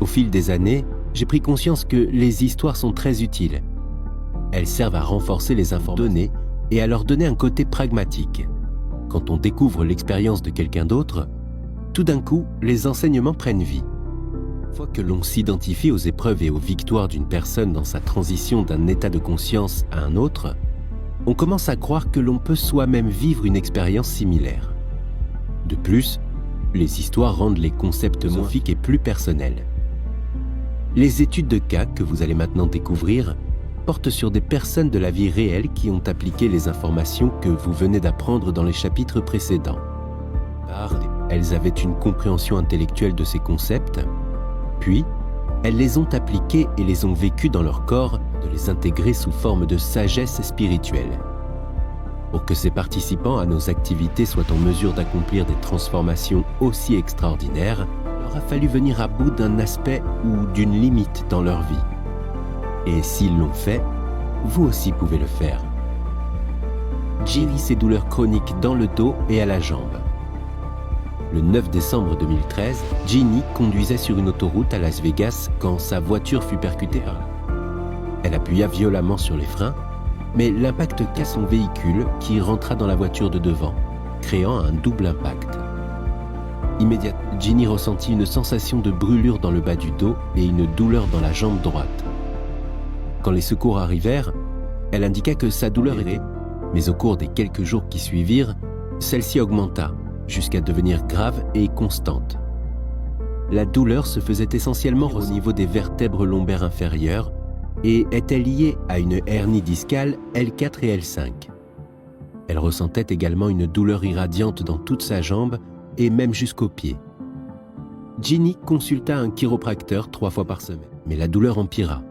fil des années, j'ai pris conscience que les histoires sont très utiles. Elles servent à renforcer les informations données et à leur donner un côté pragmatique. Quand on découvre l'expérience de quelqu'un d'autre, tout d'un coup, les enseignements prennent vie. Une fois que l'on s'identifie aux épreuves et aux victoires d'une personne dans sa transition d'un état de conscience à un autre, on commence à croire que l'on peut soi-même vivre une expérience similaire. De plus, les histoires rendent les concepts philosophiques et plus personnels. Les études de cas que vous allez maintenant découvrir portent sur des personnes de la vie réelle qui ont appliqué les informations que vous venez d'apprendre dans les chapitres précédents. Elles avaient une compréhension intellectuelle de ces concepts, puis elles les ont appliqués et les ont vécus dans leur corps, de les intégrer sous forme de sagesse spirituelle. Pour que ces participants à nos activités soient en mesure d'accomplir des transformations aussi extraordinaires, il leur a fallu venir à bout d'un aspect ou d'une limite dans leur vie. Et s'ils l'ont fait, vous aussi pouvez le faire. Ginny ses douleurs chroniques dans le dos et à la jambe. Le 9 décembre 2013, Ginny conduisait sur une autoroute à Las Vegas quand sa voiture fut percutée par là. Elle appuya violemment sur les freins, mais l'impact casse son véhicule qui rentra dans la voiture de devant, créant un double impact. Immédiatement, Ginny ressentit une sensation de brûlure dans le bas du dos et une douleur dans la jambe droite. Quand les secours arrivèrent, elle indiqua que sa douleur était, mais au cours des quelques jours qui suivirent, celle-ci augmenta, jusqu'à devenir grave et constante. La douleur se faisait essentiellement au niveau des vertèbres lombaires inférieures et était liée à une hernie discale L4 et L5. Elle ressentait également une douleur irradiante dans toute sa jambe et même jusqu'aux pieds. Ginny consulta un chiropracteur 3 fois par semaine, mais la douleur empira.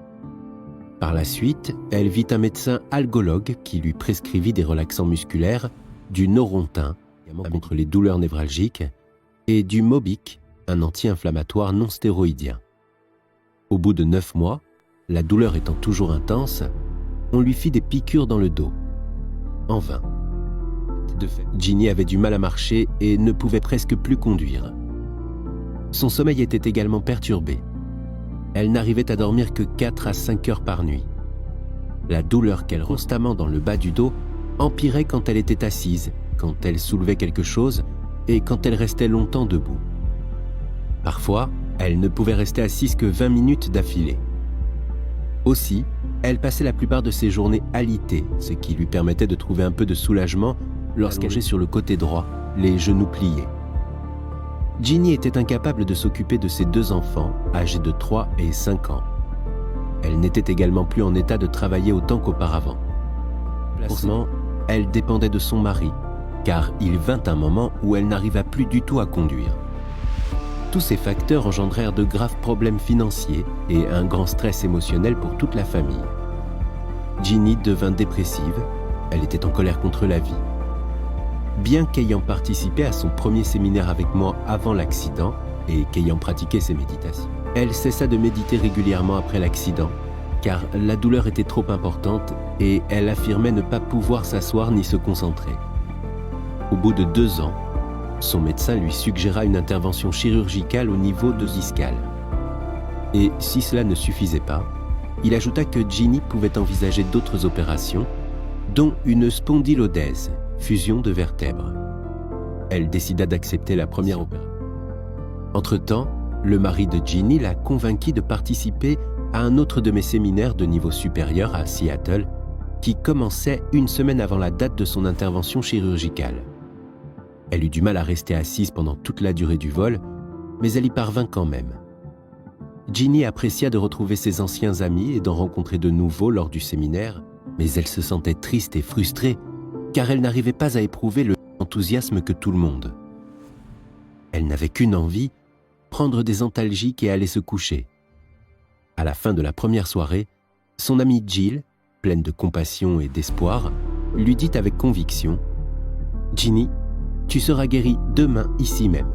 Par la suite, elle vit un médecin algologue qui lui prescrivit des relaxants musculaires, du Norontin, contre les douleurs névralgiques, et du Mobic, un anti-inflammatoire non stéroïdien. Au bout de 9 mois, la douleur étant toujours intense, on lui fit des piqûres dans le dos. En vain. De fait, Ginny avait du mal à marcher et ne pouvait presque plus conduire. Son sommeil était également perturbé. Elle n'arrivait à dormir que 4 à 5 heures par nuit. La douleur qu'elle constamment dans le bas du dos empirait quand elle était assise, quand elle soulevait quelque chose et quand elle restait longtemps debout. Parfois, elle ne pouvait rester assise que 20 minutes d'affilée. Aussi, elle passait la plupart de ses journées alitée, ce qui lui permettait de trouver un peu de soulagement lorsqu'elle était sur le côté droit, les genoux pliés. Ginny était incapable de s'occuper de ses 2 enfants, âgés de 3 et 5 ans. Elle n'était également plus en état de travailler autant qu'auparavant. Placement, elle dépendait de son mari, car il vint un moment où elle n'arriva plus du tout à conduire. Tous ces facteurs engendrèrent de graves problèmes financiers et un grand stress émotionnel pour toute la famille. Ginny devint dépressive, elle était en colère contre la vie. Bien qu'ayant participé à son premier séminaire avec moi avant l'accident et qu'ayant pratiqué ses méditations, elle cessa de méditer régulièrement après l'accident, car la douleur était trop importante et elle affirmait ne pas pouvoir s'asseoir ni se concentrer. Au bout de 2 ans, son médecin lui suggéra une intervention chirurgicale au niveau de discal. Et si cela ne suffisait pas, il ajouta que Ginny pouvait envisager d'autres opérations, dont une spondylodèse, fusion de vertèbres. Elle décida d'accepter la première opération. Entre-temps, le mari de Ginny la convainquit de participer à un autre de mes séminaires de niveau supérieur à Seattle, qui commençait une semaine avant la date de son intervention chirurgicale. Elle eut du mal à rester assise pendant toute la durée du vol, mais elle y parvint quand même. Ginny apprécia de retrouver ses anciens amis et d'en rencontrer de nouveaux lors du séminaire, mais elle se sentait triste et frustrée, car elle n'arrivait pas à éprouver le enthousiasme que tout le monde. Elle n'avait qu'une envie, prendre des antalgiques et aller se coucher. À la fin de la première soirée, son amie Jill, pleine de compassion et d'espoir, lui dit avec conviction « Ginny, tu seras guérie demain ici même. »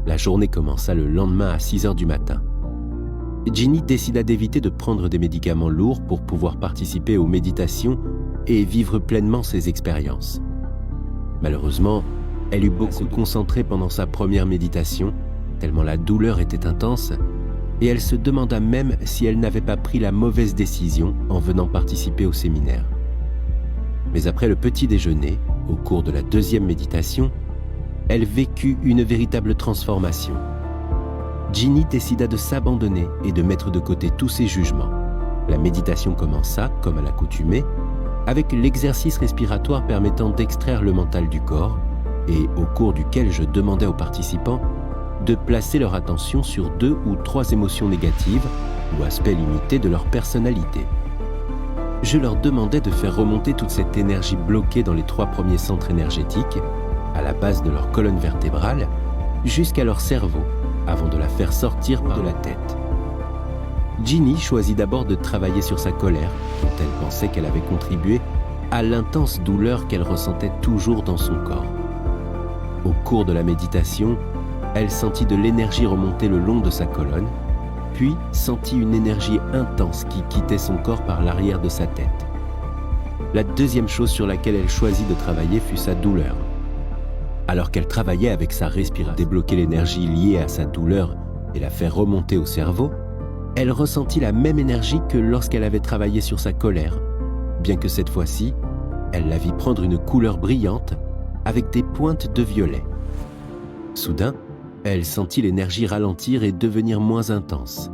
La journée commença le lendemain à 6 heures du matin. Ginny décida d'éviter de prendre des médicaments lourds pour pouvoir participer aux méditations et vivre pleinement ses expériences. Malheureusement, elle eut beaucoup concentré pendant sa première méditation, tellement la douleur était intense, et elle se demanda même si elle n'avait pas pris la mauvaise décision en venant participer au séminaire. Mais après le petit déjeuner, au cours de la deuxième méditation, elle vécut une véritable transformation. Ginny décida de s'abandonner et de mettre de côté tous ses jugements. La méditation commença, comme à l'accoutumée, avec l'exercice respiratoire permettant d'extraire le mental du corps et au cours duquel je demandais aux participants de placer leur attention sur 2 ou 3 émotions négatives ou aspects limités de leur personnalité. Je leur demandais de faire remonter toute cette énergie bloquée dans les 3 premiers centres énergétiques, à la base de leur colonne vertébrale, jusqu'à leur cerveau, avant de la faire sortir par la tête. Ginny choisit d'abord de travailler sur sa colère, dont elle pensait qu'elle avait contribué à l'intense douleur qu'elle ressentait toujours dans son corps. Au cours de la méditation, elle sentit de l'énergie remonter le long de sa colonne, puis sentit une énergie intense qui quittait son corps par l'arrière de sa tête. La deuxième chose sur laquelle elle choisit de travailler fut sa douleur. Alors qu'elle travaillait avec sa respiration, débloquer l'énergie liée à sa douleur et la faire remonter au cerveau, elle ressentit la même énergie que lorsqu'elle avait travaillé sur sa colère, bien que cette fois-ci, elle la vit prendre une couleur brillante avec des pointes de violet. Soudain, elle sentit l'énergie ralentir et devenir moins intense.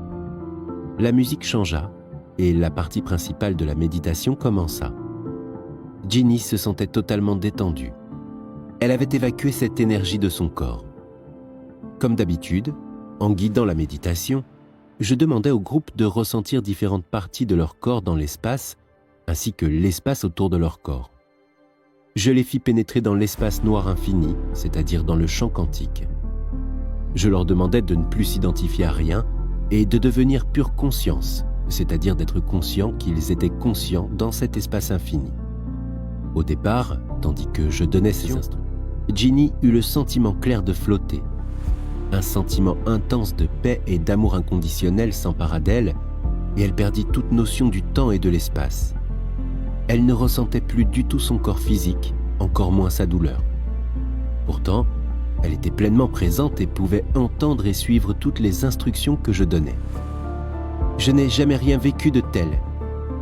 La musique changea et la partie principale de la méditation commença. Ginny se sentait totalement détendue. Elle avait évacué cette énergie de son corps. Comme d'habitude, en guidant la méditation, je demandais au groupe de ressentir différentes parties de leur corps dans l'espace, ainsi que l'espace autour de leur corps. Je les fis pénétrer dans l'espace noir infini, c'est-à-dire dans le champ quantique. Je leur demandais de ne plus s'identifier à rien et de devenir pure conscience, c'est-à-dire d'être conscients qu'ils étaient conscients dans cet espace infini. Au départ, tandis que je donnais ces instructions, Ginny eut le sentiment clair de flotter. Un sentiment intense de paix et d'amour inconditionnel s'empara d'elle et elle perdit toute notion du temps et de l'espace. Elle ne ressentait plus du tout son corps physique, encore moins sa douleur. Pourtant, elle était pleinement présente et pouvait entendre et suivre toutes les instructions que je donnais. « Je n'ai jamais rien vécu de tel »,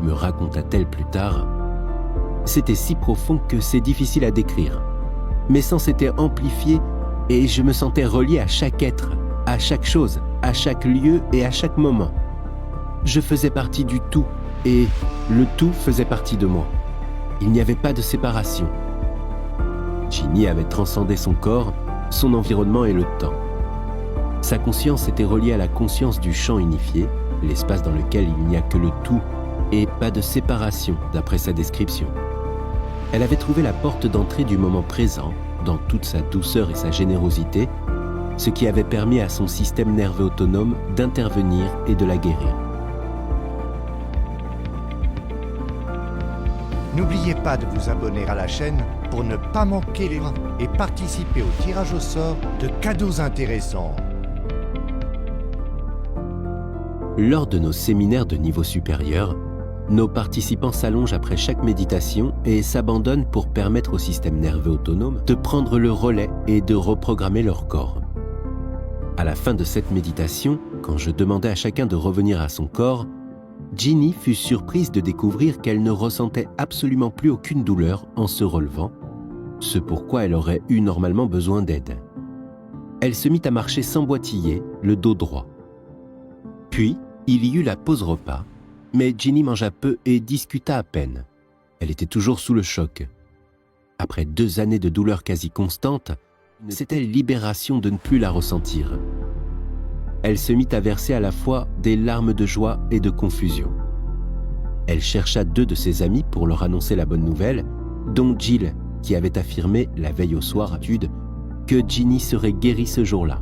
me raconta-t-elle plus tard. « C'était si profond que c'est difficile à décrire. Mes sens étaient amplifiés et je me sentais relié à chaque être, à chaque chose, à chaque lieu et à chaque moment. Je faisais partie du tout et le tout faisait partie de moi. Il n'y avait pas de séparation. » Ginny avait transcendé son corps, son environnement et le temps. Sa conscience était reliée à la conscience du champ unifié, l'espace dans lequel il n'y a que le tout et pas de séparation d'après sa description. Elle avait trouvé la porte d'entrée du moment présent, dans toute sa douceur et sa générosité, ce qui avait permis à son système nerveux autonome d'intervenir et de la guérir. N'oubliez pas de vous abonner à la chaîne pour ne pas manquer les liens et participer au tirage au sort de cadeaux intéressants. Lors de nos séminaires de niveau supérieur, nos participants s'allongent après chaque méditation et s'abandonnent pour permettre au système nerveux autonome de prendre le relais et de reprogrammer leur corps. À la fin de cette méditation, quand je demandais à chacun de revenir à son corps, Ginny fut surprise de découvrir qu'elle ne ressentait absolument plus aucune douleur en se relevant, ce pourquoi elle aurait eu normalement besoin d'aide. Elle se mit à marcher sans boitiller, le dos droit. Puis, il y eut la pause repas, mais Ginny mangea peu et discuta à peine. Elle était toujours sous le choc. Après 2 années de douleur quasi constante, c'était libération de ne plus la ressentir. Elle se mit à verser à la fois des larmes de joie et de confusion. Elle chercha 2 de ses amis pour leur annoncer la bonne nouvelle, dont Jill, qui avait affirmé la veille au soir à Tude que Ginny serait guérie ce jour-là.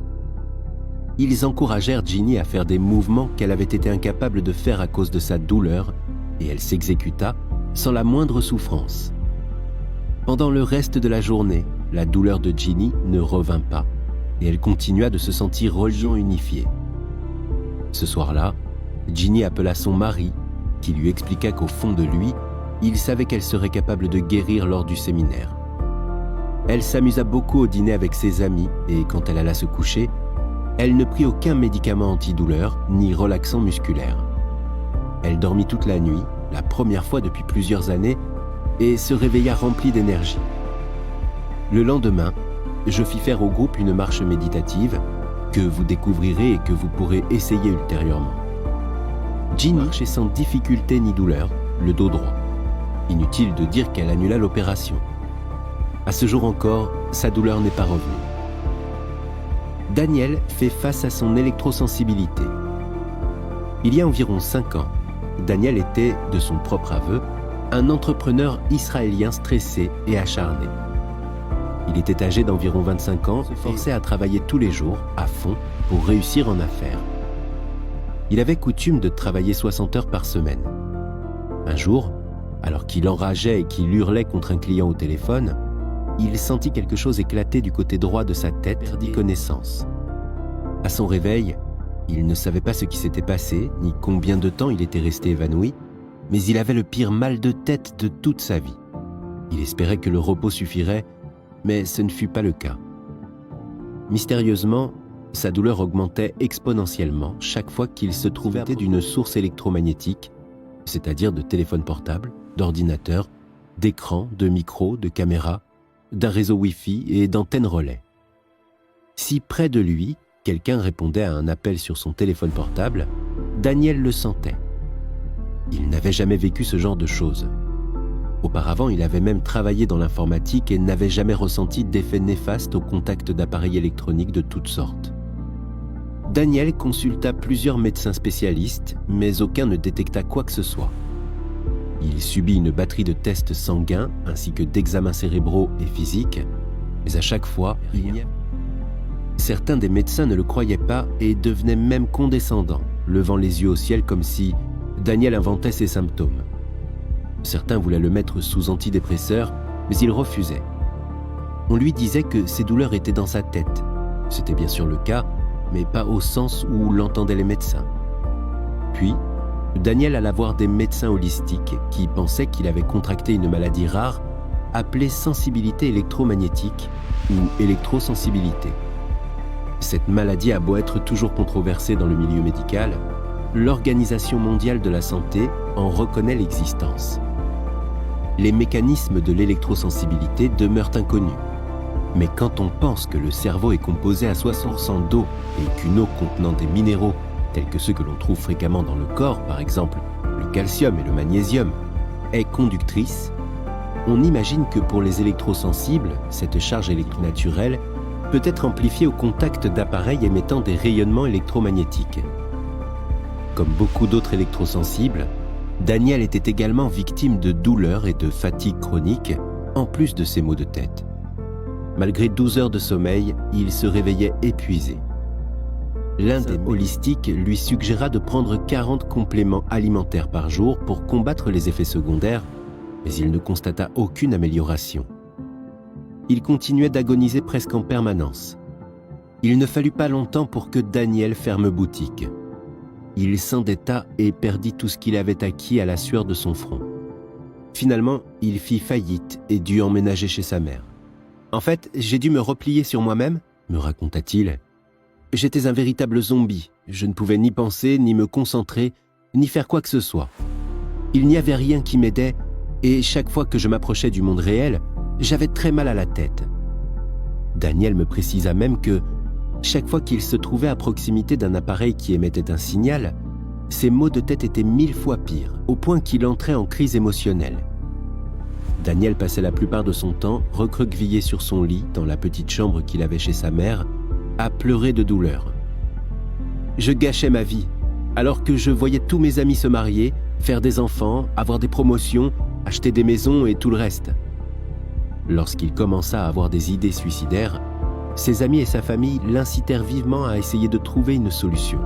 Ils encouragèrent Ginny à faire des mouvements qu'elle avait été incapable de faire à cause de sa douleur et elle s'exécuta sans la moindre souffrance. Pendant le reste de la journée, la douleur de Ginny ne revint pas et elle continua de se sentir reliant unifiée. Ce soir-là, Ginny appela son mari, qui lui expliqua qu'au fond de lui, il savait qu'elle serait capable de guérir lors du séminaire. Elle s'amusa beaucoup au dîner avec ses amis et quand elle alla se coucher, elle ne prit aucun médicament antidouleur ni relaxant musculaire. Elle dormit toute la nuit, la première fois depuis plusieurs années, et se réveilla remplie d'énergie. Le lendemain, je fis faire au groupe une marche méditative que vous découvrirez et que vous pourrez essayer ultérieurement. Jean marchait sans difficulté ni douleur, le dos droit. Inutile de dire qu'elle annula l'opération. À ce jour encore, sa douleur n'est pas revenue. Daniel fait face à son électrosensibilité. Il y a environ 5 ans, Daniel était, de son propre aveu, un entrepreneur israélien stressé et acharné. Il était âgé d'environ 25 ans, se forçait à travailler tous les jours, à fond, pour réussir en affaires. Il avait coutume de travailler 60 heures par semaine. Un jour, alors qu'il enrageait et qu'il hurlait contre un client au téléphone, il sentit quelque chose éclater du côté droit de sa tête, perdit connaissance. À son réveil, il ne savait pas ce qui s'était passé, ni combien de temps il était resté évanoui, mais il avait le pire mal de tête de toute sa vie. Il espérait que le repos suffirait, mais ce ne fut pas le cas. Mystérieusement, sa douleur augmentait exponentiellement chaque fois qu'il se trouvait d'une source électromagnétique, c'est-à-dire de téléphone portable, d'ordinateur, d'écran, de micro, de caméra, d'un réseau Wi-Fi et d'antennes relais. Si près de lui, quelqu'un répondait à un appel sur son téléphone portable, Daniel le sentait. Il n'avait jamais vécu ce genre de choses. Auparavant, il avait même travaillé dans l'informatique et n'avait jamais ressenti d'effets néfastes au contact d'appareils électroniques de toutes sortes. Daniel consulta plusieurs médecins spécialistes, mais aucun ne détecta quoi que ce soit. Il subit une batterie de tests sanguins ainsi que d'examens cérébraux et physiques, mais à chaque fois, rien. Certains des médecins ne le croyaient pas et devenaient même condescendants, levant les yeux au ciel comme si Daniel inventait ses symptômes. Certains voulaient le mettre sous antidépresseurs, mais il refusait. On lui disait que ses douleurs étaient dans sa tête. C'était bien sûr le cas, mais pas au sens où l'entendaient les médecins. Puis, Daniel alla voir des médecins holistiques qui pensaient qu'il avait contracté une maladie rare appelée sensibilité électromagnétique ou électrosensibilité. Cette maladie a beau être toujours controversée dans le milieu médical, l'Organisation mondiale de la santé en reconnaît l'existence. Les mécanismes de l'électrosensibilité demeurent inconnus. Mais quand on pense que le cerveau est composé à 60% d'eau et qu'une eau contenant des minéraux tels que ceux que l'on trouve fréquemment dans le corps, par exemple le calcium et le magnésium, est conductrice, on imagine que pour les électrosensibles, cette charge électrique naturelle peut être amplifiée au contact d'appareils émettant des rayonnements électromagnétiques. Comme beaucoup d'autres électrosensibles, Daniel était également victime de douleurs et de fatigue chronique, en plus de ses maux de tête. Malgré 12 heures de sommeil, il se réveillait épuisé. L'un des holistiques lui suggéra de prendre 40 compléments alimentaires par jour pour combattre les effets secondaires, mais il ne constata aucune amélioration. Il continuait d'agoniser presque en permanence. Il ne fallut pas longtemps pour que Daniel ferme boutique. Il s'endetta et perdit tout ce qu'il avait acquis à la sueur de son front. Finalement, il fit faillite et dut emménager chez sa mère. « En fait, j'ai dû me replier sur moi-même, » me raconta-t-il. « J'étais un véritable zombie. Je ne pouvais ni penser, ni me concentrer, ni faire quoi que ce soit. Il n'y avait rien qui m'aidait, et chaque fois que je m'approchais du monde réel, j'avais très mal à la tête. » Daniel me précisa même que, chaque fois qu'il se trouvait à proximité d'un appareil qui émettait un signal, ses maux de tête étaient 1000 fois pires, au point qu'il entrait en crise émotionnelle. Daniel passait la plupart de son temps recroquevillé sur son lit dans la petite chambre qu'il avait chez sa mère, à pleurer de douleur. Je gâchais ma vie, alors que je voyais tous mes amis se marier, faire des enfants, avoir des promotions, acheter des maisons et tout le reste. Lorsqu'il commença à avoir des idées suicidaires, ses amis et sa famille l'incitèrent vivement à essayer de trouver une solution.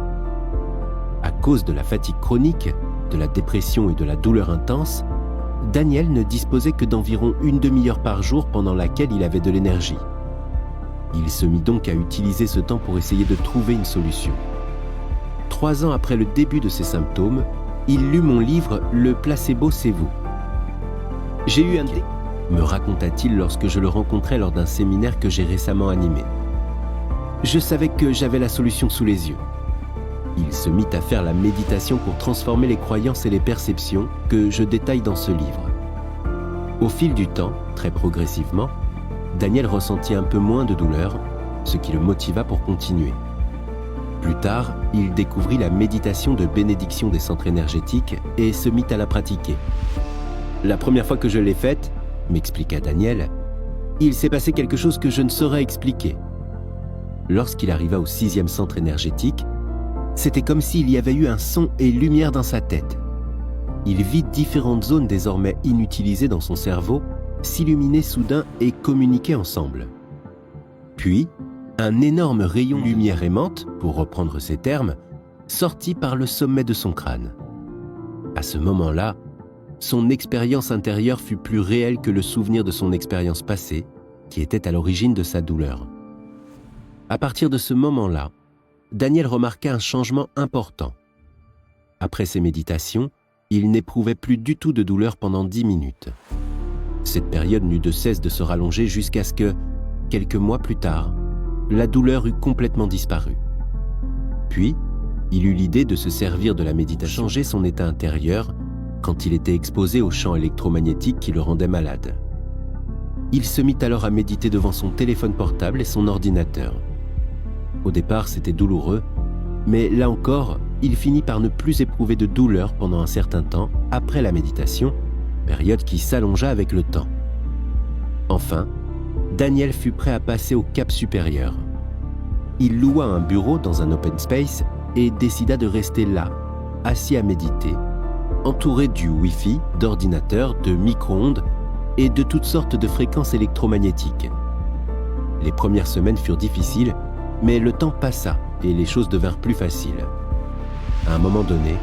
À cause de la fatigue chronique, de la dépression et de la douleur intense, Daniel ne disposait que d'environ une demi-heure par jour pendant laquelle il avait de l'énergie. Il se mit donc à utiliser ce temps pour essayer de trouver une solution. 3 ans après le début de ses symptômes, il lut mon livre « Le placebo, c'est vous ». J'ai eu un déclic, me raconta-t-il lorsque je le rencontrai lors d'un séminaire que j'ai récemment animé. Je savais que j'avais la solution sous les yeux. Il se mit à faire la méditation pour transformer les croyances et les perceptions que je détaille dans ce livre. Au fil du temps, très progressivement, Daniel ressentit un peu moins de douleur, ce qui le motiva pour continuer. Plus tard, il découvrit la méditation de bénédiction des centres énergétiques et se mit à la pratiquer. La première fois que je l'ai faite, m'expliqua Daniel, il s'est passé quelque chose que je ne saurais expliquer. Lorsqu'il arriva au 6e centre énergétique, c'était comme s'il y avait eu un son et lumière dans sa tête. Il vit différentes zones désormais inutilisées dans son cerveau s'illuminer soudain et communiquer ensemble. Puis, un énorme rayon de lumière aimante, pour reprendre ses termes, sortit par le sommet de son crâne. À ce moment-là, son expérience intérieure fut plus réelle que le souvenir de son expérience passée, qui était à l'origine de sa douleur. À partir de ce moment-là, Daniel remarqua un changement important. Après ses méditations, il n'éprouvait plus du tout de douleur pendant 10 minutes. Cette période n'eut de cesse de se rallonger jusqu'à ce que, quelques mois plus tard, la douleur eut complètement disparu. Puis, il eut l'idée de se servir de la méditation, changer son état intérieur quand il était exposé aux champs électromagnétiques qui le rendaient malade. Il se mit alors à méditer devant son téléphone portable et son ordinateur. Au départ, c'était douloureux, mais là encore, il finit par ne plus éprouver de douleur pendant un certain temps après la méditation, période qui s'allongea avec le temps. Enfin, Daniel fut prêt à passer au cap supérieur. Il loua un bureau dans un open space et décida de rester là, assis à méditer, entouré du Wi-Fi, d'ordinateurs, de micro-ondes et de toutes sortes de fréquences électromagnétiques. Les premières semaines furent difficiles, mais le temps passa et les choses devinrent plus faciles. À un moment donné,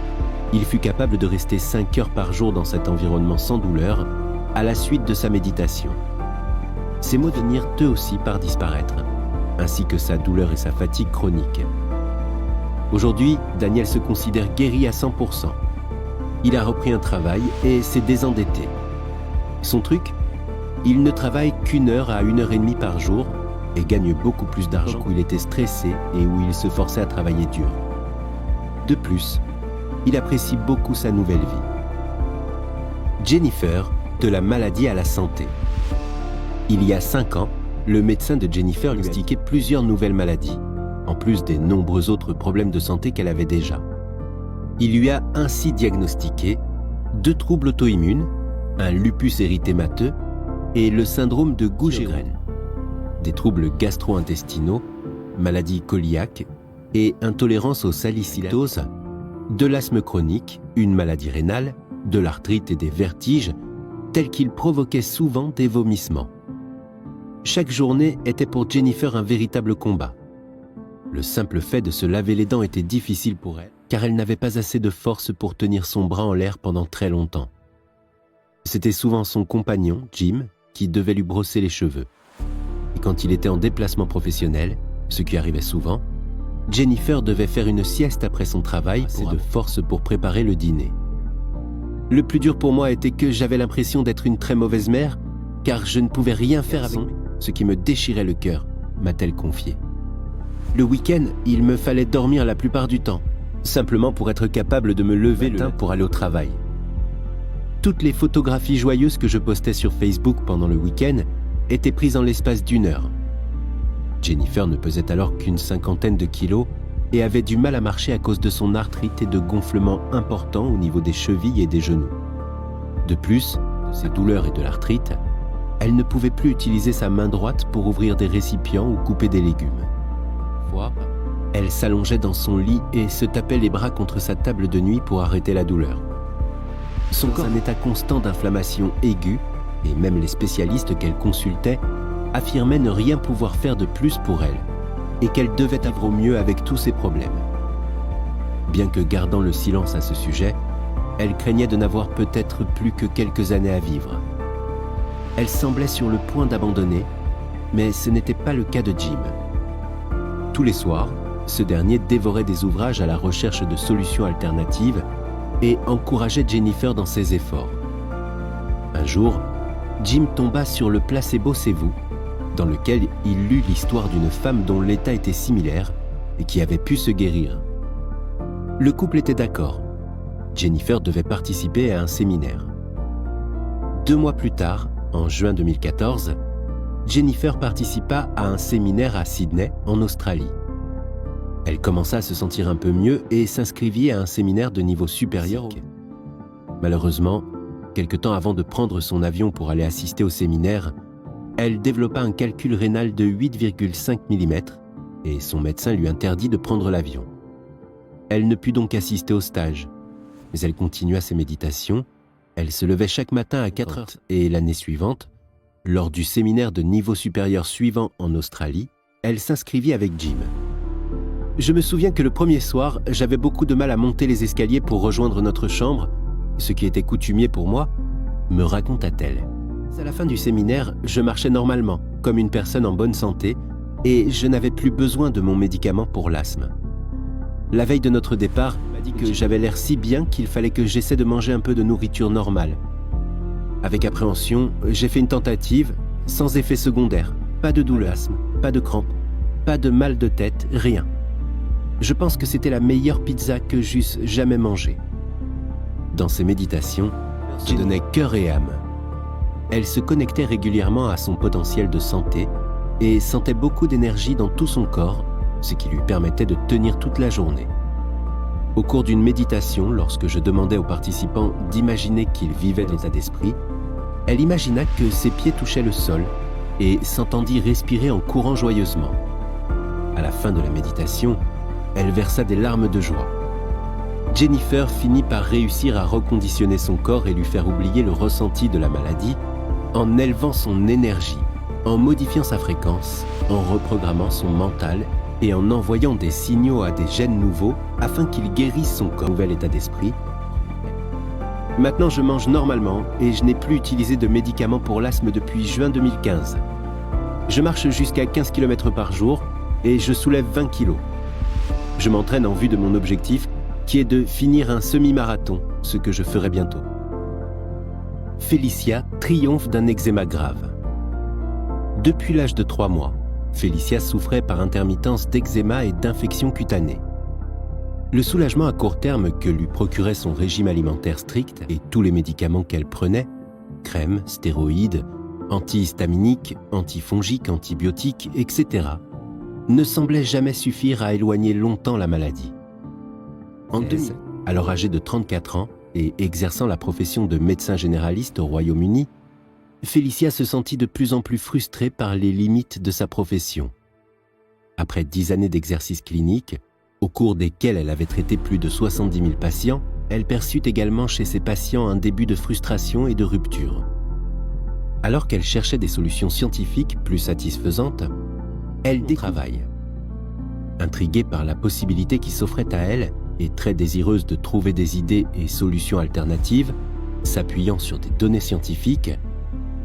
il fut capable de rester 5 heures par jour dans cet environnement sans douleur à la suite de sa méditation. Ces maux finirent eux aussi par disparaître, ainsi que sa douleur et sa fatigue chronique. Aujourd'hui, Daniel se considère guéri à 100%. Il a repris un travail et s'est désendetté. Son truc ? Il ne travaille qu'1 heure à 1h30 par jour et gagne beaucoup plus d'argent où il était stressé et où il se forçait à travailler dur. De plus, il apprécie beaucoup sa nouvelle vie. Jennifer, de la maladie à la santé. Il y a 5 ans, le médecin de Jennifer lui diagnostiquait plusieurs nouvelles maladies, en plus des nombreux autres problèmes de santé qu'elle avait déjà. Il lui a ainsi diagnostiqué 2 troubles auto-immunes, un lupus érythémateux et le syndrome de Gujerin, des troubles gastro-intestinaux, maladie cœliaque et intolérance aux salicylose, de l'asthme chronique, une maladie rénale, de l'arthrite et des vertiges, tels qu'ils provoquaient souvent des vomissements. Chaque journée était pour Jennifer un véritable combat. Le simple fait de se laver les dents était difficile pour elle, car elle n'avait pas assez de force pour tenir son bras en l'air pendant très longtemps. C'était souvent son compagnon, Jim, qui devait lui brosser les cheveux. Et quand il était en déplacement professionnel, ce qui arrivait souvent, Jennifer devait faire une sieste après son travail pour de force pour préparer le dîner. Le plus dur pour moi était que j'avais l'impression d'être une très mauvaise mère, car je ne pouvais rien faire avec ce qui me déchirait le cœur, m'a-t-elle confié. Le week-end, il me fallait dormir la plupart du temps, simplement pour être capable de me lever le matin pour aller au travail. Toutes les photographies joyeuses que je postais sur Facebook pendant le week-end étaient prises en l'espace d'1 heure. Jennifer ne pesait alors qu'une 50aine de kilos et avait du mal à marcher à cause de son arthrite et de gonflements importants au niveau des chevilles et des genoux. De plus, de ses douleurs et de l'arthrite, elle ne pouvait plus utiliser sa main droite pour ouvrir des récipients ou couper des légumes. Elle s'allongeait dans son lit et se tapait les bras contre sa table de nuit pour arrêter la douleur. Son corps en état constant d'inflammation aiguë, et même les spécialistes qu'elle consultait affirmaient ne rien pouvoir faire de plus pour elle, et qu'elle devait vivre au mieux avec tous ses problèmes. Bien que gardant le silence à ce sujet, elle craignait de n'avoir peut-être plus que quelques années à vivre. Elle semblait sur le point d'abandonner, mais ce n'était pas le cas de Jim. Tous les soirs, ce dernier dévorait des ouvrages à la recherche de solutions alternatives et encourageait Jennifer dans ses efforts. Un jour, Jim tomba sur le placebo C'est vous, dans lequel il lut l'histoire d'une femme dont l'état était similaire et qui avait pu se guérir. Le couple était d'accord. Jennifer devait participer à un séminaire. 2 mois plus tard, en juin 2014, Jennifer participa à un séminaire à Sydney, en Australie. Elle commença à se sentir un peu mieux et s'inscrivit à un séminaire de niveau supérieur. Malheureusement, quelque temps avant de prendre son avion pour aller assister au séminaire, elle développa un calcul rénal de 8,5 mm et son médecin lui interdit de prendre l'avion. Elle ne put donc assister au stage, mais elle continua ses méditations. Elle se levait chaque matin à 4 heures et l'année suivante, lors du séminaire de niveau supérieur suivant en Australie, elle s'inscrivit avec Jim. Je me souviens que le premier soir, j'avais beaucoup de mal à monter les escaliers pour rejoindre notre chambre, ce qui était coutumier pour moi, me raconta-t-elle. À la fin du séminaire, je marchais normalement, comme une personne en bonne santé, et je n'avais plus besoin de mon médicament pour l'asthme. La veille de notre départ, il m'a dit que j'avais l'air si bien qu'il fallait que j'essaie de manger un peu de nourriture normale. Avec appréhension, j'ai fait une tentative, sans effet secondaire, pas de douleur, pas de crampes, pas de mal de tête, rien. Je pense que c'était la meilleure pizza que j'eusse jamais mangée. Dans ses méditations, je donnais cœur et âme. Elle se connectait régulièrement à son potentiel de santé et sentait beaucoup d'énergie dans tout son corps, ce qui lui permettait de tenir toute la journée. Au cours d'une méditation, lorsque je demandais aux participants d'imaginer qu'ils vivaient dans l'état d'esprit, elle imagina que ses pieds touchaient le sol et s'entendit respirer en courant joyeusement. À la fin de la méditation, elle versa des larmes de joie. Jennifer finit par réussir à reconditionner son corps et lui faire oublier le ressenti de la maladie en élevant son énergie, en modifiant sa fréquence, en reprogrammant son mental et en envoyant des signaux à des gènes nouveaux afin qu'il guérisse son corps. Nouvel état d'esprit. Maintenant, je mange normalement et je n'ai plus utilisé de médicaments pour l'asthme depuis juin 2015. Je marche jusqu'à 15 km par jour et je soulève 20 kg. Je m'entraîne en vue de mon objectif qui est de finir un semi-marathon, ce que je ferai bientôt. Félicia triomphe d'un eczéma grave. Depuis l'âge de 3 mois, Félicia souffrait par intermittence d'eczéma et d'infections cutanées. Le soulagement à court terme que lui procurait son régime alimentaire strict et tous les médicaments qu'elle prenait, crèmes, stéroïdes, antihistaminiques, antifongiques, antibiotiques, etc., ne semblait jamais suffire à éloigner longtemps la maladie. En 2000, alors âgée de 34 ans et exerçant la profession de médecin généraliste au Royaume-Uni, Félicia se sentit de plus en plus frustrée par les limites de sa profession. Après 10 années d'exercice clinique, au cours desquelles elle avait traité plus de 70 000 patients, elle perçut également chez ses patients un début de frustration et de rupture. Alors qu'elle cherchait des solutions scientifiques plus satisfaisantes, elle détravaille. Intriguée par la possibilité qui s'offrait à elle et très désireuse de trouver des idées et solutions alternatives, s'appuyant sur des données scientifiques,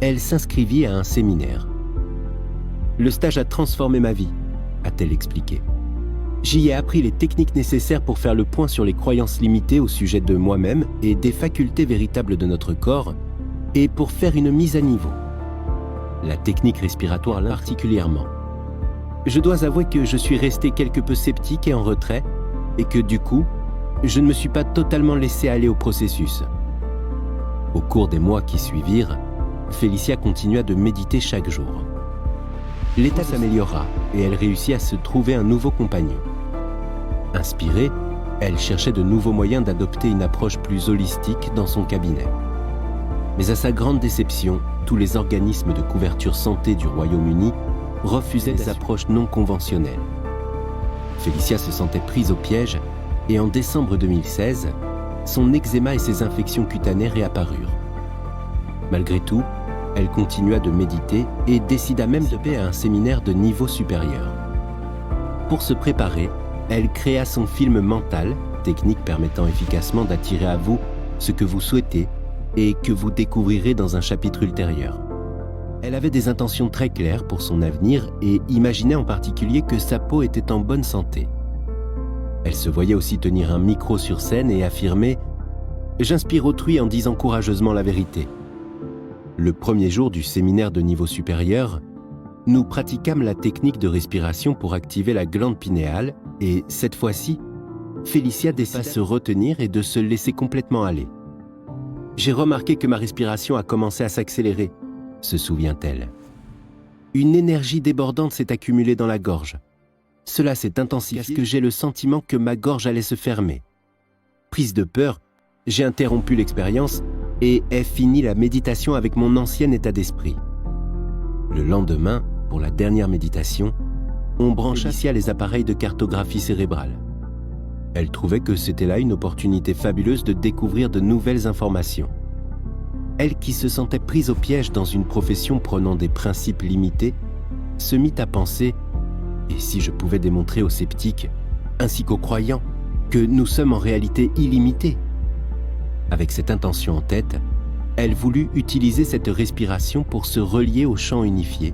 elle s'inscrivit à un séminaire. « Le stage a transformé ma vie », a-t-elle expliqué. « J'y ai appris les techniques nécessaires pour faire le point sur les croyances limitées au sujet de moi-même et des facultés véritables de notre corps et pour faire une mise à niveau. La technique respiratoire particulièrement. Je dois avouer que je suis resté quelque peu sceptique et en retrait et que du coup, je ne me suis pas totalement laissé aller au processus. Au cours des mois qui suivirent, Félicia continua de méditer chaque jour. L'état s'améliora et elle réussit à se trouver un nouveau compagnon. Inspirée, elle cherchait de nouveaux moyens d'adopter une approche plus holistique dans son cabinet. Mais à sa grande déception, tous les organismes de couverture santé du Royaume-Uni refusaient des approches non conventionnelles. Félicia se sentait prise au piège et en décembre 2016, son eczéma et ses infections cutanées réapparurent. Malgré tout, elle continua de méditer et décida même de participer à un séminaire de niveau supérieur. Pour se préparer, elle créa son film mental, technique permettant efficacement d'attirer à vous ce que vous souhaitez et que vous découvrirez dans un chapitre ultérieur. Elle avait des intentions très claires pour son avenir et imaginait en particulier que sa peau était en bonne santé. Elle se voyait aussi tenir un micro sur scène et affirmer « J'inspire autrui en disant courageusement la vérité ». Le premier jour du séminaire de niveau supérieur, nous pratiquâmes la technique de respiration pour activer la glande pinéale et, cette fois-ci, Félicia décida de se retenir et de se laisser complètement aller. J'ai remarqué que ma respiration a commencé à s'accélérer, se souvient-elle. Une énergie débordante s'est accumulée dans la gorge. Cela s'est intensifié parce que j'ai le sentiment que ma gorge allait se fermer. Prise de peur, j'ai interrompu l'expérience et ai fini la méditation avec mon ancien état d'esprit. Le lendemain, pour la dernière méditation, on brancha les appareils de cartographie cérébrale. Elle trouvait que c'était là une opportunité fabuleuse de découvrir de nouvelles informations. Elle qui se sentait prise au piège dans une profession prenant des principes limités, se mit à penser « Et si je pouvais démontrer aux sceptiques, ainsi qu'aux croyants, que nous sommes en réalité illimités ?» Avec cette intention en tête, elle voulut utiliser cette respiration pour se relier au champ unifié,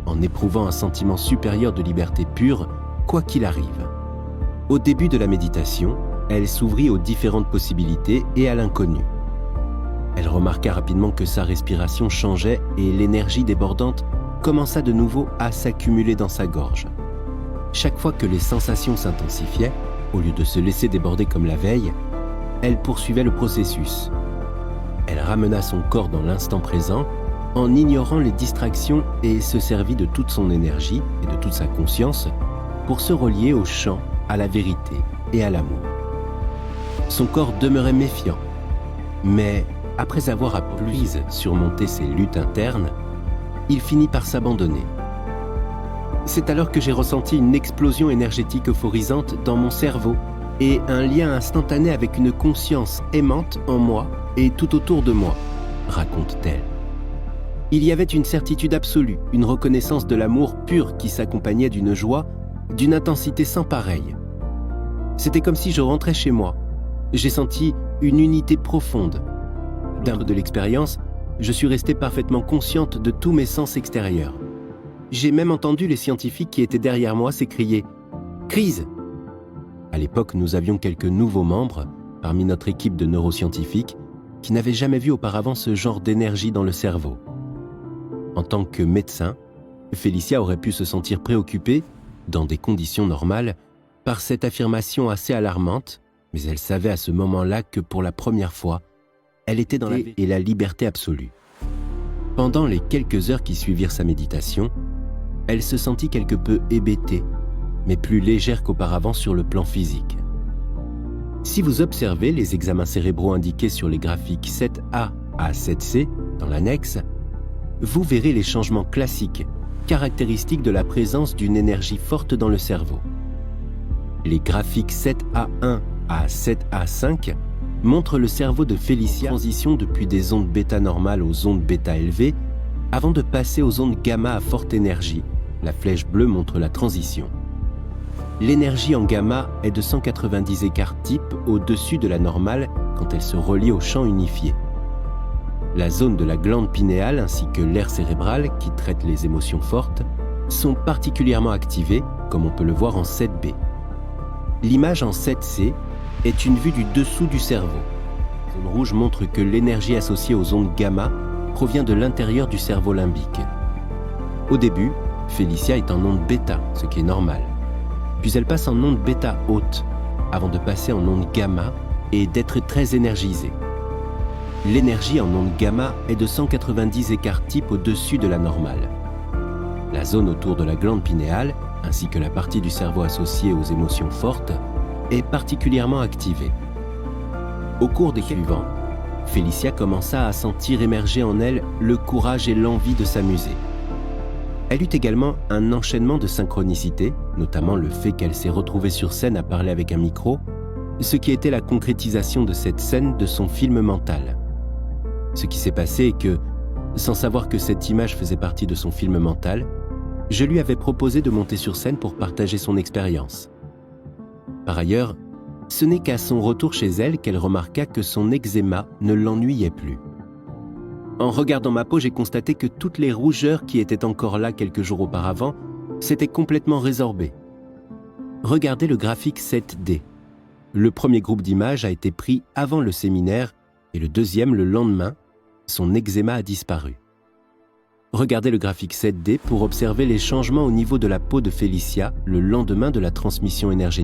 en éprouvant un sentiment supérieur de liberté pure, quoi qu'il arrive. Au début de la méditation, elle s'ouvrit aux différentes possibilités et à l'inconnu. Elle remarqua rapidement que sa respiration changeait et l'énergie débordante commença de nouveau à s'accumuler dans sa gorge. Chaque fois que les sensations s'intensifiaient, au lieu de se laisser déborder comme la veille, elle poursuivait le processus. Elle ramena son corps dans l'instant présent en ignorant les distractions et se servit de toute son énergie et de toute sa conscience pour se relier au chant, à la vérité et à l'amour. Son corps demeurait méfiant, mais après avoir appris à surmonter ses luttes internes, il finit par s'abandonner. C'est alors que j'ai ressenti une explosion énergétique euphorisante dans mon cerveau et un lien instantané avec une conscience aimante en moi et tout autour de moi, raconte-t-elle. Il y avait une certitude absolue, une reconnaissance de l'amour pur qui s'accompagnait d'une joie, d'une intensité sans pareille. C'était comme si je rentrais chez moi. J'ai senti une unité profonde. D'un de l'expérience, je suis restée parfaitement consciente de tous mes sens extérieurs. J'ai même entendu les scientifiques qui étaient derrière moi s'écrier « Crise !» À l'époque, nous avions quelques nouveaux membres, parmi notre équipe de neuroscientifiques, qui n'avaient jamais vu auparavant ce genre d'énergie dans le cerveau. En tant que médecin, Félicia aurait pu se sentir préoccupée, dans des conditions normales, par cette affirmation assez alarmante, mais elle savait à ce moment-là que pour la première fois, elle était dans la liberté absolue. Pendant les quelques heures qui suivirent sa méditation, elle se sentit quelque peu hébétée, mais plus légère qu'auparavant sur le plan physique. Si vous observez les examens cérébraux indiqués sur les graphiques 7A à 7C dans l'annexe, vous verrez les changements classiques, caractéristiques de la présence d'une énergie forte dans le cerveau. Les graphiques 7A1 à 7A5 montrent le cerveau de Félicia en transition depuis des ondes bêta normales aux ondes bêta élevées avant de passer aux ondes gamma à forte énergie. La flèche bleue montre la transition. L'énergie en gamma est de 190 écarts type au-dessus de la normale quand elle se relie au champ unifié. La zone de la glande pinéale ainsi que l'aire cérébrale qui traite les émotions fortes sont particulièrement activées, comme on peut le voir en 7B. L'image en 7C est une vue du dessous du cerveau. La zone rouge montre que l'énergie associée aux ondes gamma provient de l'intérieur du cerveau limbique. Au début, Félicia est en onde bêta, ce qui est normal. Puis elle passe en onde bêta haute, avant de passer en onde gamma et d'être très énergisée. L'énergie en onde gamma est de 190 écarts type au-dessus de la normale. La zone autour de la glande pinéale, ainsi que la partie du cerveau associée aux émotions fortes, est particulièrement activée. Au cours des suivants, Félicia commença à sentir émerger en elle le courage et l'envie de s'amuser. Elle eut également un enchaînement de synchronicité, notamment le fait qu'elle s'est retrouvée sur scène à parler avec un micro, ce qui était la concrétisation de cette scène de son film mental. Ce qui s'est passé est que, sans savoir que cette image faisait partie de son film mental, je lui avais proposé de monter sur scène pour partager son expérience. Par ailleurs, ce n'est qu'à son retour chez elle qu'elle remarqua que son eczéma ne l'ennuyait plus. En regardant ma peau, j'ai constaté que toutes les rougeurs qui étaient encore là quelques jours auparavant s'étaient complètement résorbées. Regardez le graphique 7D. Le premier groupe d'images a été pris avant le séminaire et le deuxième le lendemain. Son eczéma a disparu. Regardez le graphique 7D pour observer les changements au niveau de la peau de Félicia le lendemain de la transmission énergétique.